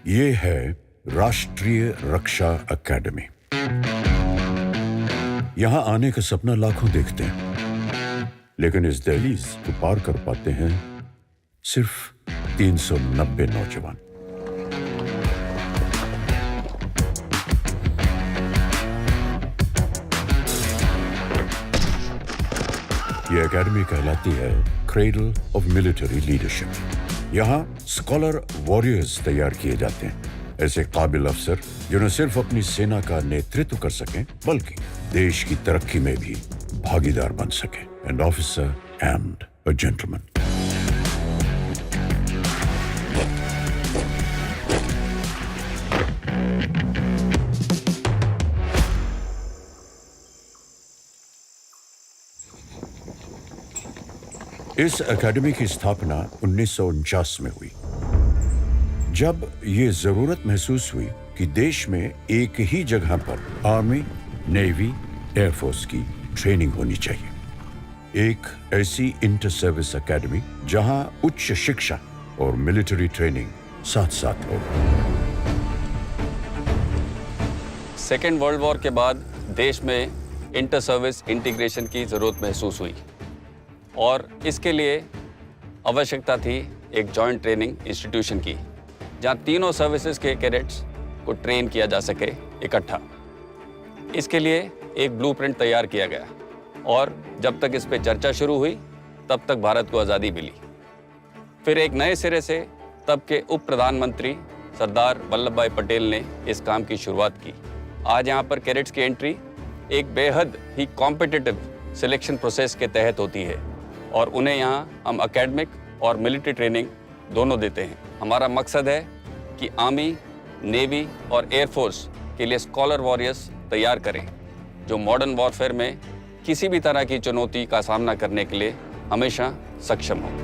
ये है राष्ट्रीय रक्षा अकेडमी। यहां आने का सपना लाखों देखते हैं, लेकिन इस दहलीज को पार कर पाते हैं सिर्फ 390 नौजवान। ये एकेडमी कहलाती है क्रेडल ऑफ मिलिट्री लीडरशिप। यहाँ स्कॉलर वॉरियर्स तैयार किए जाते हैं, ऐसे काबिल अफसर जो न सिर्फ अपनी सेना का नेतृत्व कर सकें बल्कि देश की तरक्की में भी भागीदार बन सकें। And officer and a gentleman. इस एकेडमी की स्थापना 1949 में हुई, जब ये जरूरत महसूस हुई कि देश में एक ही जगह पर आर्मी, नेवी, एयरफोर्स की ट्रेनिंग होनी चाहिए। एक ऐसी इंटर सर्विस एकेडमी जहां उच्च शिक्षा और मिलिट्री ट्रेनिंग साथ साथ हो। सेकेंड वर्ल्ड वॉर के बाद देश में इंटर सर्विस इंटीग्रेशन की ज़रूरत महसूस हुई और इसके लिए आवश्यकता थी एक जॉइंट ट्रेनिंग इंस्टीट्यूशन की, जहां तीनों सर्विसेज के कैडेट्स को ट्रेन किया जा सके इकट्ठा। इसके लिए एक ब्लूप्रिंट तैयार किया गया और जब तक इस पे चर्चा शुरू हुई तब तक भारत को आज़ादी मिली। फिर एक नए सिरे से तब के उप प्रधानमंत्री सरदार वल्लभ भाई पटेल ने इस काम की शुरुआत की। आज यहाँ पर कैडेट्स की एंट्री एक बेहद ही कॉम्पिटिटिव सिलेक्शन प्रोसेस के तहत होती है और उन्हें यहाँ हम एकेडमिक और मिलिट्री ट्रेनिंग दोनों देते हैं। हमारा मकसद है कि आर्मी, नेवी और एयरफोर्स के लिए स्कॉलर वॉरियर्स तैयार करें जो मॉडर्न वॉरफेयर में किसी भी तरह की चुनौती का सामना करने के लिए हमेशा सक्षम हो।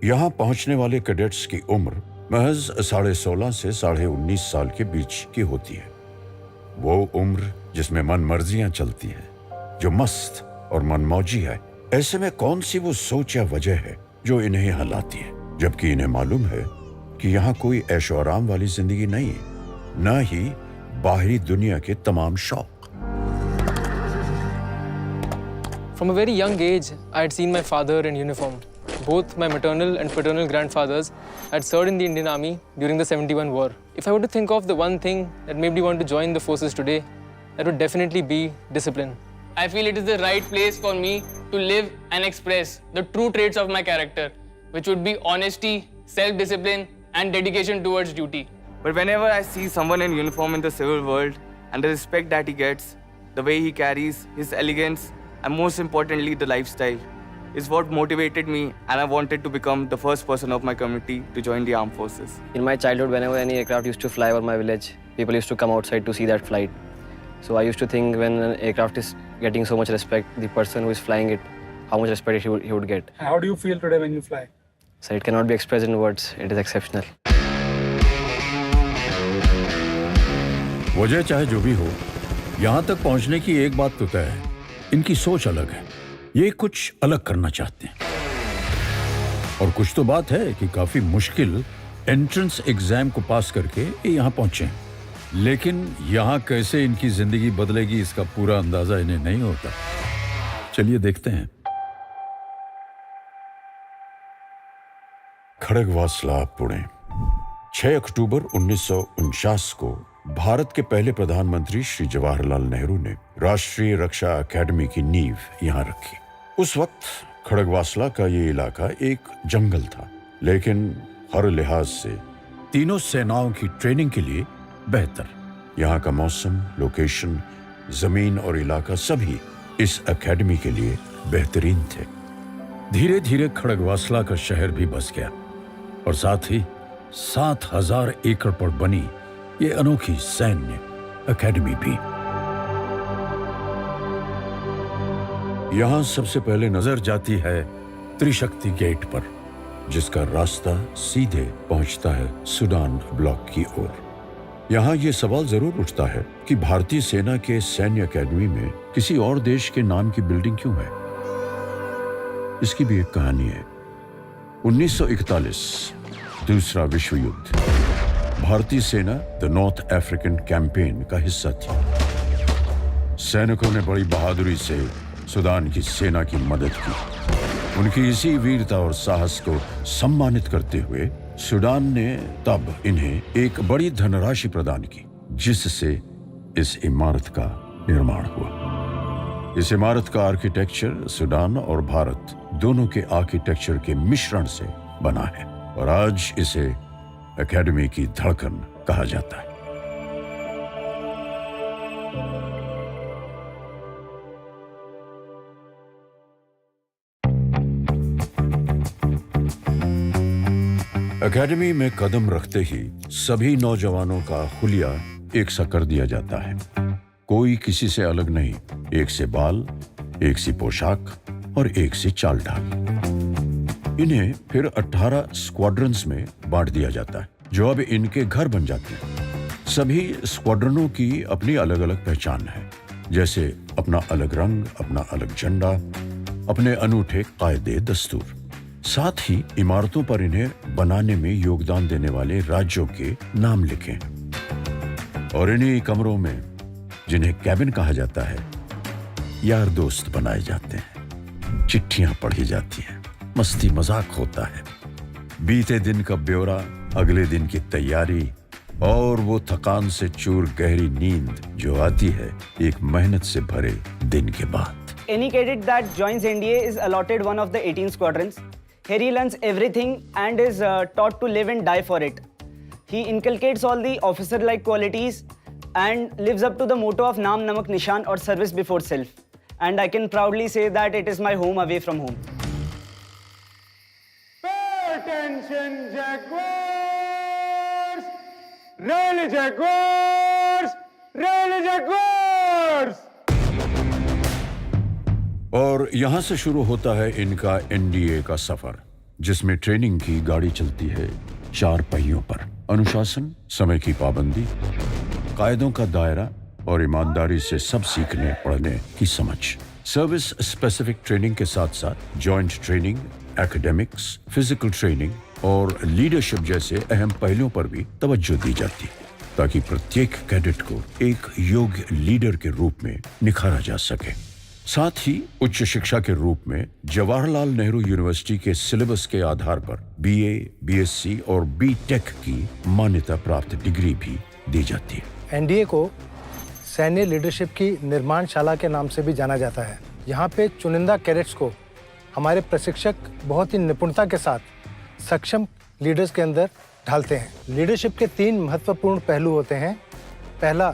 यहां पहुंचने वाले कैडेट्स की उम्र महज 16.5 से 19.5 साल के बीच की होती है। वो उम्र जिसमें मनमर्जियां चलती हैं, जो मस्त और मनमौजी है। ऐसे में कौन सी वो सोच या वजह है जो इन्हें यहाँ लाती है, जबकि इन्हें मालूम है कि यहाँ कोई ऐशो आराम वाली जिंदगी नहीं है, न ही बाहरी दुनिया के तमाम शौक। From a very young age, I had seen my father in uniform. Both my maternal and paternal grandfathers had served in the Indian Army during the 71 war. If I were to think of the one thing that made me want to join the forces today, that would definitely be discipline. I feel it is the right place for me to live and express the true traits of my character, which would be honesty, self-discipline, and dedication towards duty. But whenever I see someone in uniform in the civil world and the respect that he gets, the way he carries, his elegance, and most importantly, the lifestyle, is what motivated me, and I wanted to become the first person of my community to join the armed forces. In my childhood, whenever any aircraft used to fly over my village, people used to come outside to see that flight. So I used to think when an aircraft is getting so much respect, the person who is flying it, how much respect he would get. How do you feel today when you fly? So it cannot be expressed in words. It is exceptional. वजह चाहे जो भी हो, यहाँ तक पहुँचने की एक बात तो तय है, इनकी सोच अलग है। ये कुछ अलग करना चाहते हैं और कुछ तो बात है कि काफी मुश्किल एंट्रेंस एग्जाम को पास करके ये यहाँ पहुंचे हैं। लेकिन यहाँ कैसे इनकी जिंदगी बदलेगी इसका पूरा अंदाजा इन्हें नहीं होता। चलिए देखते हैं। खड़गवासला, पुणे, 6 अक्टूबर 1949 को भारत के पहले प्रधानमंत्री श्री जवाहरलाल नेहरू ने राष्ट्रीय रक्षा अकेडमी की नींव यहाँ रखी। उस वक्त खड़गवासला का ये इलाका एक जंगल था, लेकिन हर लिहाज से तीनों सेनाओं की ट्रेनिंग के लिए बेहतर। यहाँ का मौसम, लोकेशन, जमीन और इलाका सभी इस एकेडमी के लिए बेहतरीन थे। धीरे धीरे खड़गवासला का शहर भी बस गया और साथ ही 7,000 एकड़ पर बनी ये अनोखी सैन्य एकेडमी भी। यहाँ सबसे पहले नजर जाती है त्रिशक्ति गेट पर, जिसका रास्ता सीधे पहुंचता है सूडान ब्लॉक की ओर। यहाँ ये सवाल जरूर उठता है कि भारतीय सेना के सैन्य अकेडमी में किसी और देश के नाम की बिल्डिंग क्यों है? इसकी भी एक कहानी है। 1941 दूसरा विश्व युद्ध। भारतीय सेना द नॉर्थ अफ्रीकन कैंपेन का हिस्सा थी। सैनिकों ने बड़ी बहादुरी से सूडान की सेना की मदद की। उनकी इसी वीरता और साहस को सम्मानित करते हुए सूडान ने तब इन्हें एक बड़ी धनराशि प्रदान की, जिससे इस इमारत का निर्माण हुआ। इस इमारत का आर्किटेक्चर सूडान और भारत दोनों के आर्किटेक्चर के मिश्रण से बना है और आज इसे एकेडमी की धड़कन कहा जाता है। एकेडमी में कदम रखते ही सभी नौजवानों का हुलिया एक सा कर दिया जाता है। कोई किसी से अलग नहीं, एक से बाल, एक सी पोशाक और एक सी चाल ढाल। इन्हें फिर 18 स्क्वाड्रंस में बांट दिया जाता है, जो अब इनके घर बन जाते हैं। सभी स्क्वाड्रनों की अपनी अलग अलग पहचान है, जैसे अपना अलग रंग, अपना अलग झंडा, अपने अनूठे कायदे दस्तूर। साथ ही इमारतों पर इन्हें बनाने में योगदान देने वाले राज्यों के नाम लिखें और इन्हीं कमरों में, जिन्हें कैबिन कहा जाता है, यार दोस्त बनाए जाते हैं, चिट्ठियां पढ़ी जाती हैं, मस्ती मजाक होता है, बीते दिन का ब्यौरा, अगले दिन की तैयारी और वो थकान से चूर गहरी नींद जो आती है एक मेहनत से भरे दिन के बाद। Any cadet that joins NDA is allotted one of the 18 squadrons. Here he learns everything and is taught to live and die for it. He inculcates all the officer-like qualities and lives up to the motto of Naam Namak Nishan or service before self. And I can proudly say that it is my home away from home. Pay attention, Jaguars! Really, Jaguars! Really, Jaguars! और यहां से शुरू होता है इनका NDA का सफर, जिसमें training की गाड़ी चलती है 4 पहियों पर। अनुशासन, समय की पाबंदी, कायदों का दायरा और ईमानदारी से सब सीखने पढ़ने की समझ। सर्विस स्पेसिफिक ट्रेनिंग के साथ साथ joint training, academics, physical training और लीडरशिप जैसे अहम पहलुओं पर भी तवज्जो दी जाती है, ताकि प्रत्येक कैडेट को एक योग्य लीडर के रूप में निखारा जा सके। साथ ही उच्च शिक्षा के रूप में जवाहरलाल नेहरू यूनिवर्सिटी के सिलेबस के आधार पर बीए, बीएससी और बीटेक की मान्यता प्राप्त डिग्री भी दी जाती है। एनडीए को सैन्य लीडरशिप की निर्माणशाला के नाम से भी जाना जाता है। यहाँ पे चुनिंदा कैडेट्स को हमारे प्रशिक्षक बहुत ही निपुणता के साथ सक्षम लीडर्स के अंदर ढालते हैं। लीडरशिप के 3 महत्वपूर्ण पहलू होते हैं। पहला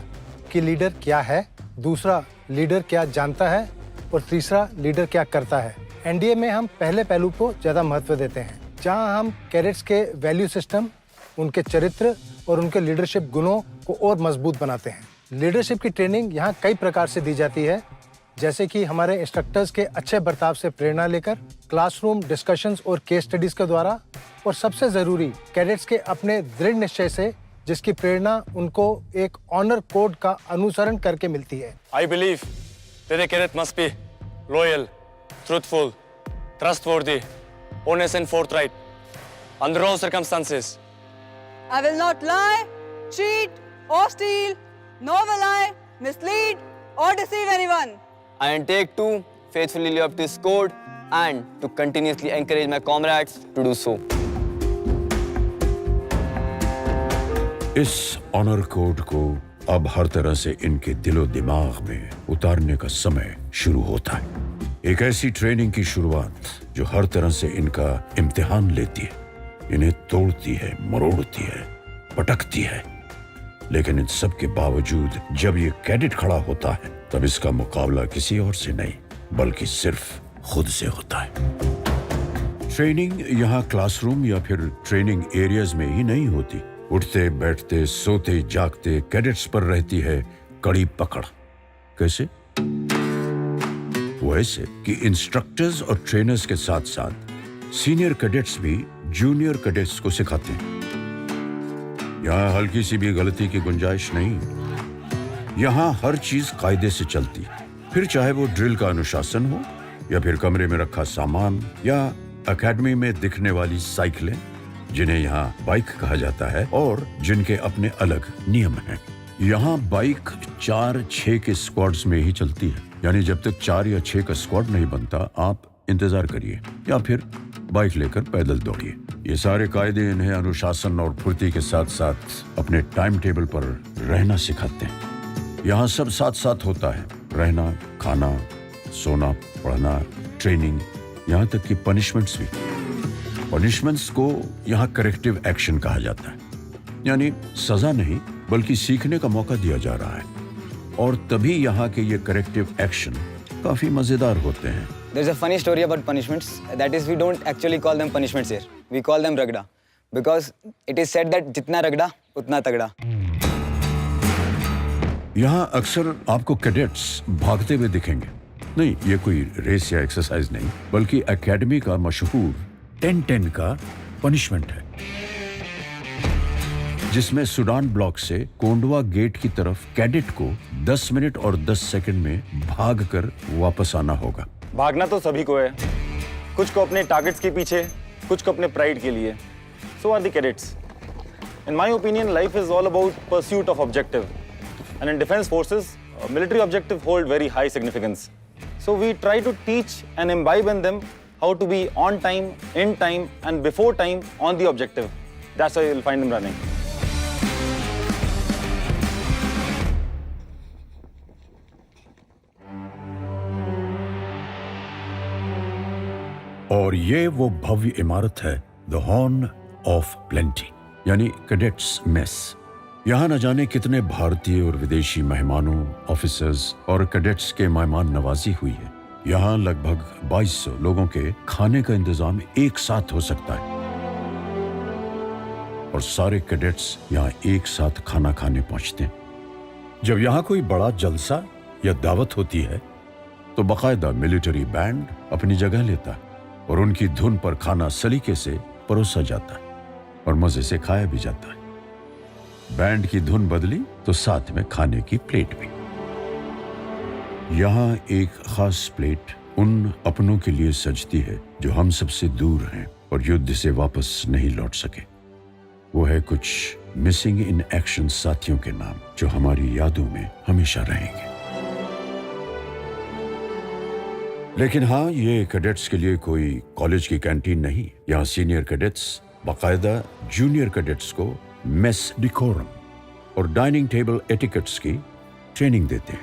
कि लीडर क्या है, दूसरा लीडर क्या जानता है और तीसरा लीडर क्या करता है। एनडीए में हम पहले पहलू को ज़्यादा महत्व देते हैं, जहां हम कैडेट्स के वैल्यू सिस्टम, उनके चरित्र और उनके लीडरशिप गुणों को और मजबूत बनाते हैं। लीडरशिप की ट्रेनिंग यहाँ कई प्रकार से दी जाती है, जैसे कि हमारे इंस्ट्रक्टर्स के अच्छे बर्ताव से प्रेरणा लेकर, क्लासरूम डिस्कशंस और केस स्टडीज के द्वारा, और सबसे ज़रूरी कैडेट्स के अपने दृढ़ निश्चय से, जिसकी प्रेरणा उनको एक ऑनर कोड का अनुसरण करके मिलती है। I believe that a cadet must be loyal, truthful, trustworthy, honest and forthright under all circumstances. I will not lie, cheat or steal, nor will I mislead or deceive anyone. And take to faithfully live up to this code and to continuously encourage my comrades to do so. इस honour code को अब हर तरह से इनके दिलो दिमाग में उतारने का समय शुरू होता है। एक ऐसी ट्रेनिंग की शुरुआत जो हर तरह से इनका इम्तिहान लेती है, इन्हें तोड़ती है, मरोड़ती है, पटकती है। लेकिन इन सब के बावजूद जब ये कैडेट खड़ा होता है, तब इसका मुकाबला किसी और से नहीं बल्कि सिर्फ खुद से होता है। ट्रेनिंग यहाँ क्लासरूम या फिर ट्रेनिंग एरियाज में ही नहीं होती। उठते बैठते सोते जागते कैडेट्स पर रहती है कड़ी पकड़। कैसे? वैसे कि इंस्ट्रक्टर्स और ट्रेनर्स के साथ साथ सीनियर कैडेट्स भी जूनियर कैडेट्स को सिखाते हैं। यहाँ हल्की सी भी गलती की गुंजाइश नहीं। यहाँ हर चीज कायदे से चलती है, फिर चाहे वो ड्रिल का अनुशासन हो या फिर कमरे में रखा सामान या एकेडमी में दिखने वाली साइकिलें, जिन्हें यहाँ बाइक कहा जाता है और जिनके अपने अलग नियम हैं। यहाँ बाइक 4-6 के स्क्वाड्स में ही चलती है, यानी जब तक 4 या 6 का स्क्वाड नहीं बनता आप इंतजार करिए या फिर बाइक लेकर पैदल दौड़िए। ये सारे कायदे इन्हें अनुशासन और फुर्ती के साथ साथ अपने टाइम टेबल पर रहना सिखाते हैं। यहाँ सब साथ साथ होता है, रहना, खाना, सोना, पढ़ना, ट्रेनिंग, यहाँ तक कि पनिशमेंट्स भी। पनिशमेंट्स को यहाँ करेक्टिव एक्शन कहा जाता है, यानी सजा नहीं बल्कि सीखने का मौका दिया जा रहा है। और तभी यहाँ के ये करेक्टिव एक्शन काफी मजेदार होते हैं। There's a funny story about punishments. That is, we don't actually call them punishments here. We call them ragda, because it is said that जितना रगड़ा उतना तगड़ा। यहाँ अक्सर आपको कैडेट्स भागते हुए दिखेंगे। नहीं, ये कोई रेस या एक्सरसाइज नहीं, बल्कि एकेडमी का मशहूर 10-10 का पनिशमेंट है, जिसमें सूडान ब्लॉक से कोंडवा गेट की तरफ कैडेट को 10 मिनट और 10 सेकंड में भागकर वापस आना होगा। भागना तो सभी को है, कुछ को अपने टारगेट्स के पीछे, कुछ को अपने प्राइड के लिए। So are the cadets. In my opinion, life is all about pursuit of objective, and in defense forces, military objective hold very high significance. So we try to teach and imbibe in them how to be on time, in time, and before time on the objective. That's why you'll find them running. और ये वो भव्य इमारत है, the horn of plenty, यानी cadets mess. यहाँ न जाने कितने भारतीय और विदेशी मेहमानों, ऑफिसर्स और कैडेट्स के मेहमान नवाजी हुई है। यहाँ लगभग 2200 लोगों के खाने का इंतजाम एक साथ हो सकता है और सारे कैडेट्स यहाँ एक साथ खाना खाने पहुंचते हैं। जब यहाँ कोई बड़ा जलसा या दावत होती है तो बाकायदा मिलिट्री बैंड अपनी जगह लेता है और उनकी धुन पर खाना सलीके से परोसा जाता है और मजे से खाया भी जाता है। बैंड की धुन बदली तो साथ में खाने की प्लेट भी। यहाँ एक खास प्लेट उन अपनों के लिए सजती है जो हम सबसे दूर हैं और युद्ध से वापस नहीं लौट सके। वो है कुछ मिसिंग इन एक्शन साथियों के नाम जो हमारी यादों में हमेशा रहेंगे। लेकिन हाँ, ये कैडेट्स के लिए कोई कॉलेज की कैंटीन नहीं। यहाँ सीनियर कैडेट्स बाकायदा जूनियर कैडेट्स को मेस डिकोरम और डाइनिंग टेबल एटिकेट्स की ट्रेनिंग देते हैं।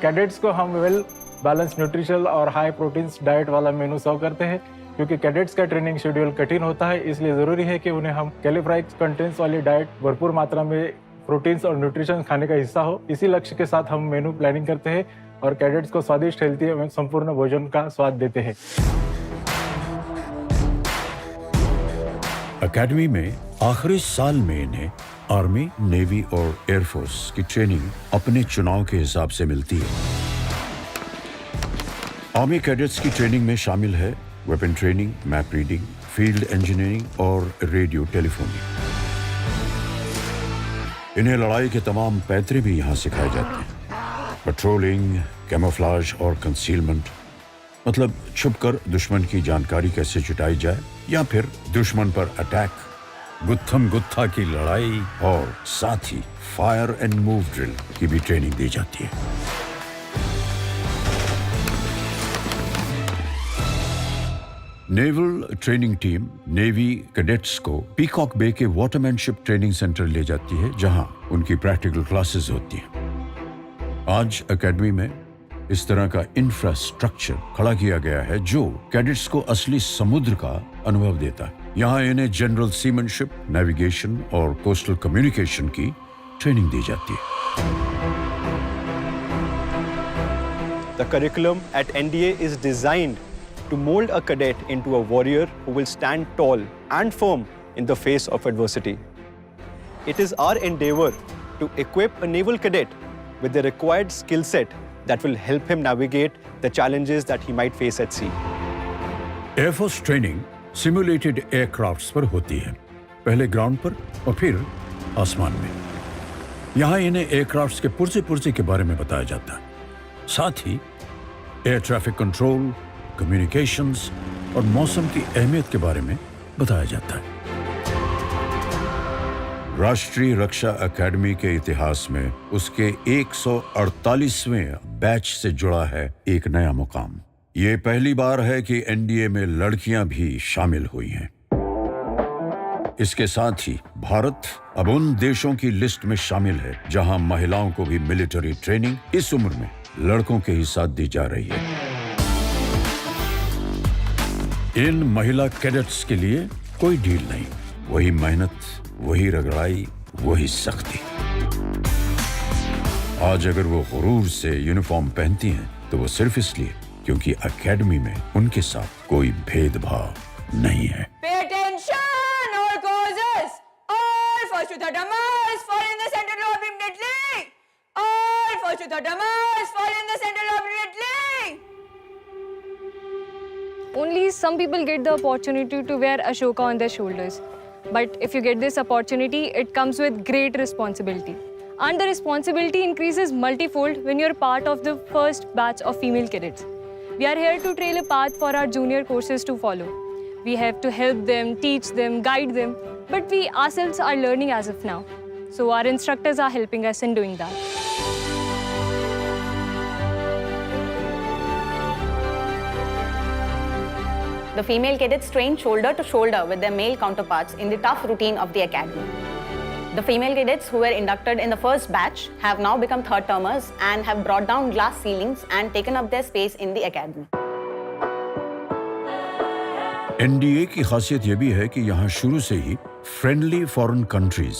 कैडेट्स को हम वेल बैलेंस न्यूट्रिशनल और हाई प्रोटीन्स डाइट वाला मेनू सर्व करते हैं। क्योंकि कैडेट्स का ट्रेनिंग शेड्यूल कठिन होता है, इसलिए ज़रूरी है कि उन्हें हम कैलोरीज कंटेंट्स वाली डाइट, भरपूर मात्रा में प्रोटीन्स और न्यूट्रिशन खाने का हिस्सा हो। इसी लक्ष्य के साथ हम मेनू प्लानिंग करते हैं और कैडेट्स को स्वादिष्ट, हेल्थी एवं संपूर्ण भोजन का स्वाद देते हैं। एकेडमी में आखिरी साल में इन्हें आर्मी, नेवी और एयरफोर्स की ट्रेनिंग अपने चुनाव के हिसाब से मिलती है। आर्मी कैडेट्स की ट्रेनिंग में शामिल है weapon training, map reading, field engineering और रेडियो टेलीफोनी। इन्हें लड़ाई के तमाम पैतरे भी यहाँ सिखाए जाते हैं। पेट्रोलिंग, कैमोफ्लेज और कंसीलमेंट, मतलब छुपकर दुश्मन की जानकारी कैसे जुटाई जाए या फिर दुश्मन पर अटैक, गुत्थम गुत्था की लड़ाई और साथ ही फायर एंड मूव ड्रिल की भी ट्रेनिंग दी जाती है। Naval training team navy cadets को पीकॉक बे के वाटरमैनशिप ट्रेनिंग सेंटर ले जाती है, जहां उनकी प्रैक्टिकल क्लासेस होती हैं। आज एकेडमी में इस तरह का इंफ्रास्ट्रक्चर खड़ा किया गया है जो कैडेट्स को असली समुद्र का अनुभव देता है। यहाँ इन्हें जनरल सीमनशिप, नेविगेशन और कोस्टल कम्युनिकेशन की ट्रेनिंग दी जाती है। The curriculum at NDA is designed to mold a cadet into a warrior who will stand tall and firm in the face of adversity. It is our endeavor to equip a naval cadet with the required skill set that will help him navigate the challenges that he might face at sea. Air force training simulated aircrafts पर होती है, पहले ground पर और फिर आसमान में। यहाँ इन्हें एयरक्राफ्ट्स के पुर्जे के बारे में बताया जाता है, साथ ही एयर ट्रैफिक कंट्रोल, कम्युनिकेशंस और मौसम की अहमियत के बारे में बताया जाता है। राष्ट्रीय रक्षा अकेडमी के इतिहास में उसके 148वें बैच से जुड़ा है एक नया मुकाम। ये पहली बार है कि एनडीए में लड़कियां भी शामिल हुई हैं। इसके साथ ही भारत अब उन देशों की लिस्ट में शामिल है जहां महिलाओं को भी मिलिट्री ट्रेनिंग इस उम्र में लड़कों के ही साथ दी जा रही है। इन महिला कैडेट्स के लिए कोई डील नहीं, वही मेहनत, वही रगड़ाई, वही सख्ती। आज अगर वो गुरूर से यूनिफॉर्म पहनती हैं तो वो सिर्फ इसलिए क्योंकि एकेडमी में उनके साथ कोई भेदभाव नहीं है। Pay attention, all causes. All first to third march, fall in the center lobe immediately. All first to third march, fall in the center lobe immediately. Only some people get the opportunity to wear Ashoka on their shoulders. But if you get this opportunity, it comes with great responsibility. And the responsibility increases multifold when you're part of the first batch of female cadets. We are here to trail a path for our junior courses to follow. We have to help them, teach them, guide them, but we ourselves are learning as of now. So our instructors are helping us in doing that. The female cadets train shoulder to shoulder with their male counterparts in the tough routine of the academy. The female cadets who were inducted in the first batch have now become third termers and have brought down glass ceilings and taken up their space in the academy. NDA की खासियत यह भी है कि यहाँ शुरू से ही friendly foreign countries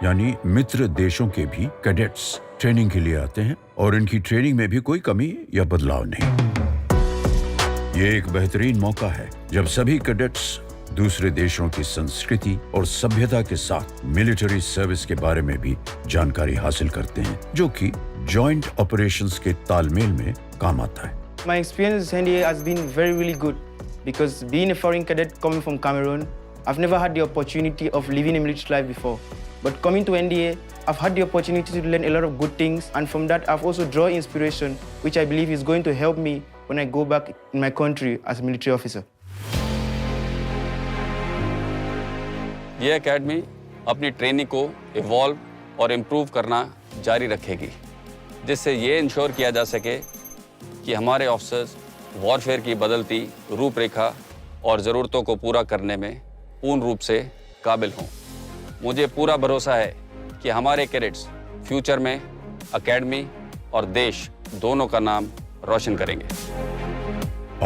यानी मित्र देशों के भी कैडेट्स ट्रेनिंग के लिए आते हैं और इनकी ट्रेनिंग में भी कोई कमी या बदलाव नहीं। ये एक बेहतरीन मौका है जब सभी कैडेट्स दूसरे देशों की संस्कृति और सभ्यता के साथ मिलिट्री सर्विस के बारे में भी जानकारी हासिल करते हैं, जो कि जॉइंट ऑपरेशंस के तालमेल में काम आता है। My experience in NDA has been really good because being a foreign cadet coming from Cameroon, I've never had the opportunity of living a military life before. But coming to NDA, I've had the opportunity to learn a lot of good things, and from that I've also drawn inspiration, which I believe is going to help me when I go back in my country as a military officer. ये academy अपनी training को evolve और improve करना जारी रखेगी, जिससे ये ensure किया जा सके कि हमारे ऑफिसर्स वॉरफेयर की बदलती रूपरेखा और ज़रूरतों को पूरा करने में पूर्ण रूप से काबिल हों। मुझे पूरा भरोसा है कि हमारे कैडेट्स फ्यूचर में एकेडमी और देश दोनों का नाम रोशन करेंगे।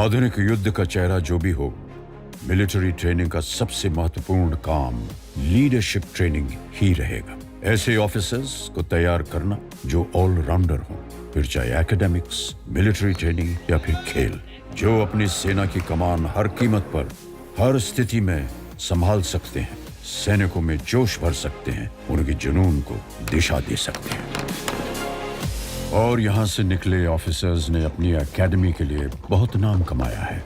आधुनिक युद्ध का चेहरा जो भी हो, मिलिट्री ट्रेनिंग का सबसे महत्वपूर्ण काम लीडरशिप ट्रेनिंग ही रहेगा। ऐसे ऑफिसर्स को तैयार करना जो ऑलराउंडर हों, फिर चाहे एकेडमिक्स, मिलिट्री ट्रेनिंग या फिर खेल, जो अपनी सेना की कमान हर कीमत पर हर स्थिति में संभाल सकते हैं, सैनिकों में जोश भर सकते हैं, उनके जुनून को दिशा दे सकते हैं। और यहाँ से निकले ऑफिसर्स ने अपनी एकेडमी के लिए बहुत नाम कमाया है।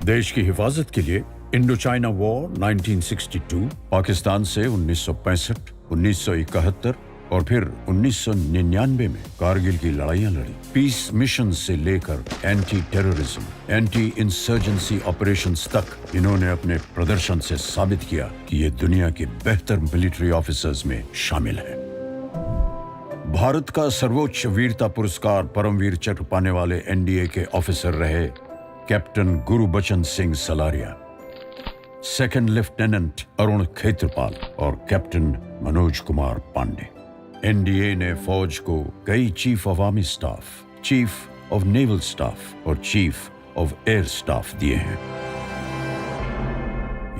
देश की हिफाजत के लिए इंडो चाइना वॉर 1962, पाकिस्तान से 1965, 1971 और फिर 1999 में कारगिल की लड़ाइयाँ लड़ी। पीस मिशन से लेकर anti terrorism, anti insurgency operations तक इन्होंने अपने प्रदर्शन से साबित किया कि ये दुनिया के बेहतर मिलिट्री ऑफिसर्स में शामिल हैं। भारत का सर्वोच्च वीरता पुरस्कार परमवीर चक्र पाने वाले एनडीए के ऑफिसर रहे captain Gurbachan Singh Salaria, second lieutenant Arun Khetarpal और कैप्टन मनोज कुमार पांडे। एनडीए ने फौज को कई chief of army staff, chief of naval staff और चीफ ऑफ एयर स्टाफ दिए हैं।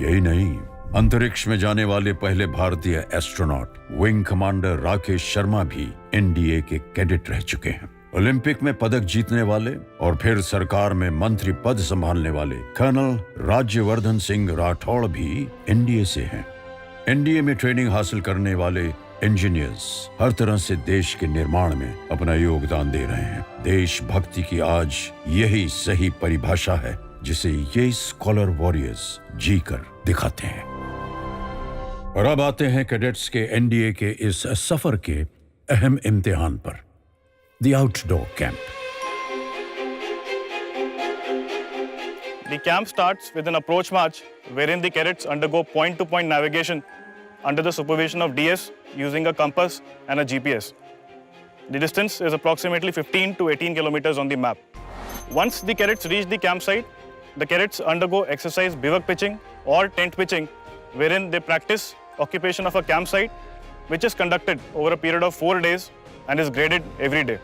यही नहीं, अंतरिक्ष में जाने वाले पहले भारतीय astronaut wing commander Rakesh Sharma भी एनडीए के कैडेट रह चुके हैं। ओलंपिक में पदक जीतने वाले और फिर सरकार में मंत्री पद संभालने वाले कर्नल राज्यवर्धन सिंह राठौड़ भी एनडीए से हैं। एनडीए में ट्रेनिंग हासिल करने वाले इंजीनियर्स हर तरह से देश के निर्माण में अपना योगदान दे रहे हैं। देशभक्ति की आज यही सही परिभाषा है जिसे ये स्कॉलर वॉरियर्स जीकर दिखाते हैं। और अब आते हैं कैडेट्स के एनडीए के इस सफर के अहम इम्तिहान पर, the outdoor camp. The camp starts with an approach march wherein the cadets undergo point-to-point navigation under the supervision of DS using a compass and a GPS. The distance is approximately 15 to 18 kilometers on the map. Once the cadets reach the campsite, the cadets undergo exercise bivouac pitching or tent pitching, wherein they practice occupation of a campsite, which is conducted over a period of 4 days and is graded every day.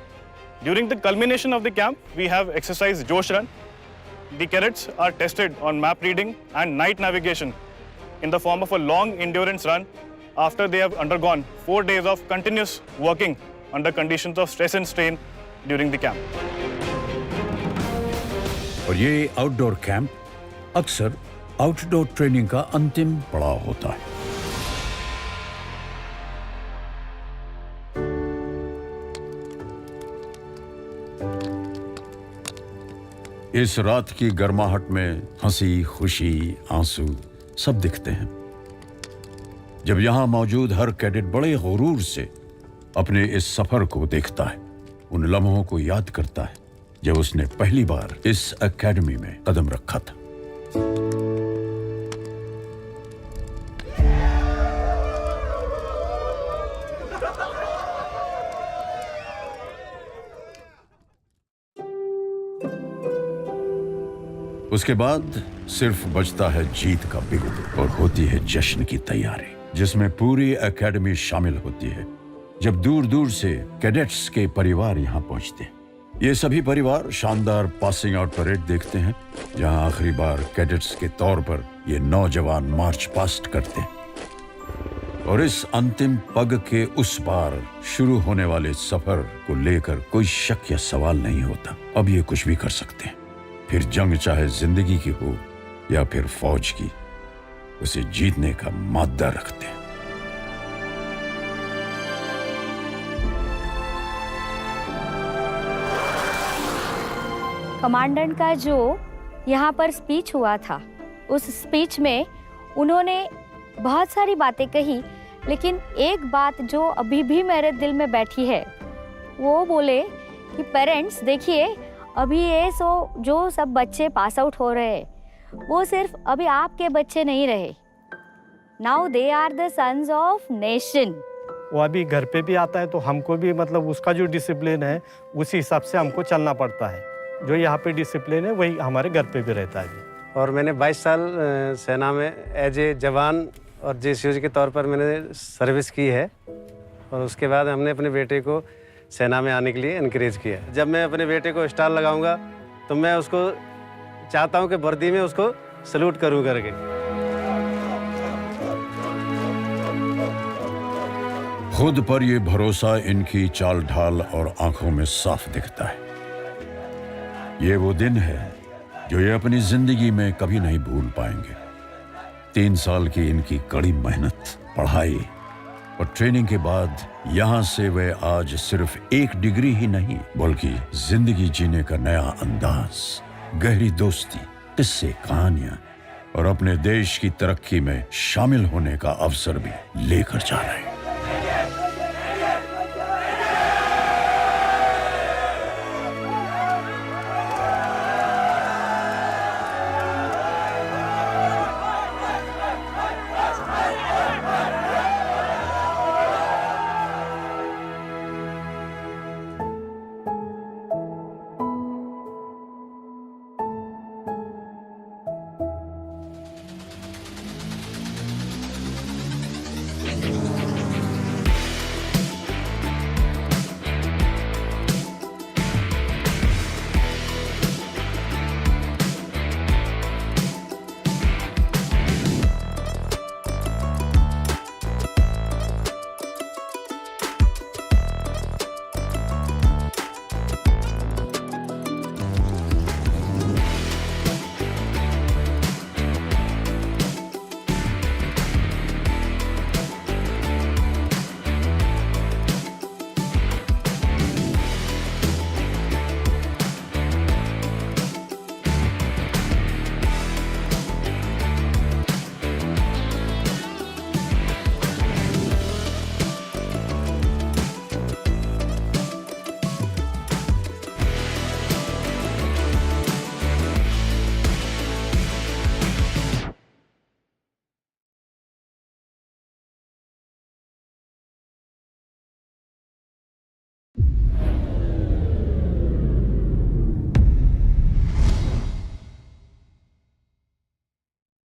During the culmination of the camp, we have exercise Josh Run. The cadets are tested on map reading and night navigation in the form of a long endurance run after they have undergone 4 days of continuous working under conditions of stress and strain during the camp. और ये outdoor camp अक्सर outdoor training का अंतिम पड़ाव होता है। इस रात की गर्माहट में हंसी, खुशी, आंसू सब दिखते हैं। जब यहां मौजूद हर कैडेट बड़े गुरूर से अपने इस सफर को देखता है, उन लम्हों को याद करता है जब उसने पहली बार इस एकेडमी में कदम रखा था। उसके बाद सिर्फ बचता है जीत का बिगुल और होती है जश्न की तैयारी, जिसमें पूरी एकेडमी शामिल होती है। जब दूर दूर से कैडेट्स के परिवार यहाँ पहुँचते हैं, ये सभी परिवार शानदार पासिंग आउट परेड देखते हैं, जहाँ आखिरी बार कैडेट्स के तौर पर ये नौजवान मार्च पास्ट करते हैं। और इस अंतिम पग के उस पार शुरू होने वाले सफर को लेकर कोई शक या सवाल नहीं होता। अब ये कुछ भी कर सकते हैं, फिर जंग चाहे जिंदगी की हो या फिर फौज की, उसे जीतने का मादा रखते हैं। कमांडेंट का जो यहाँ पर स्पीच हुआ था, उस स्पीच में उन्होंने बहुत सारी बातें कही, लेकिन एक बात जो अभी भी मेरे दिल में बैठी है, वो बोले कि पेरेंट्स देखिए, अभी ये जो सब बच्चे पास आउट हो रहे हैं, वो सिर्फ अभी आपके बच्चे नहीं रहे। Now they are the sons of nation. वो अभी घर पे भी आता है तो हमको भी मतलब उसका जो डिसिप्लिन है उसी हिसाब से हमको चलना पड़ता है। जो यहाँ पे डिसिप्लिन है वही हमारे घर पे भी रहता है। और मैंने 22 साल सेना में एज ए जवान और जेसीओ के तौर पर मैंने सर्विस की है। और उसके बाद हमने अपने बेटे को सेना में आने के लिए इनकरेज किया। जब मैं अपने बेटे को स्टार लगाऊंगा तो मैं उसको चाहता हूं कि वर्दी में उसको सल्यूट करूं करके। खुद पर ये भरोसा इनकी चाल ढाल और आंखों में साफ दिखता है। ये वो दिन है जो ये अपनी जिंदगी में कभी नहीं भूल पाएंगे। 3 साल की इनकी कड़ी मेहनत, पढ़ाई और ट्रेनिंग के बाद यहाँ से वे आज सिर्फ एक डिग्री ही नहीं, बल्कि जिंदगी जीने का नया अंदाज, गहरी दोस्ती, किस्से, कहानियां और अपने देश की तरक्की में शामिल होने का अवसर भी लेकर जा रहे हैं।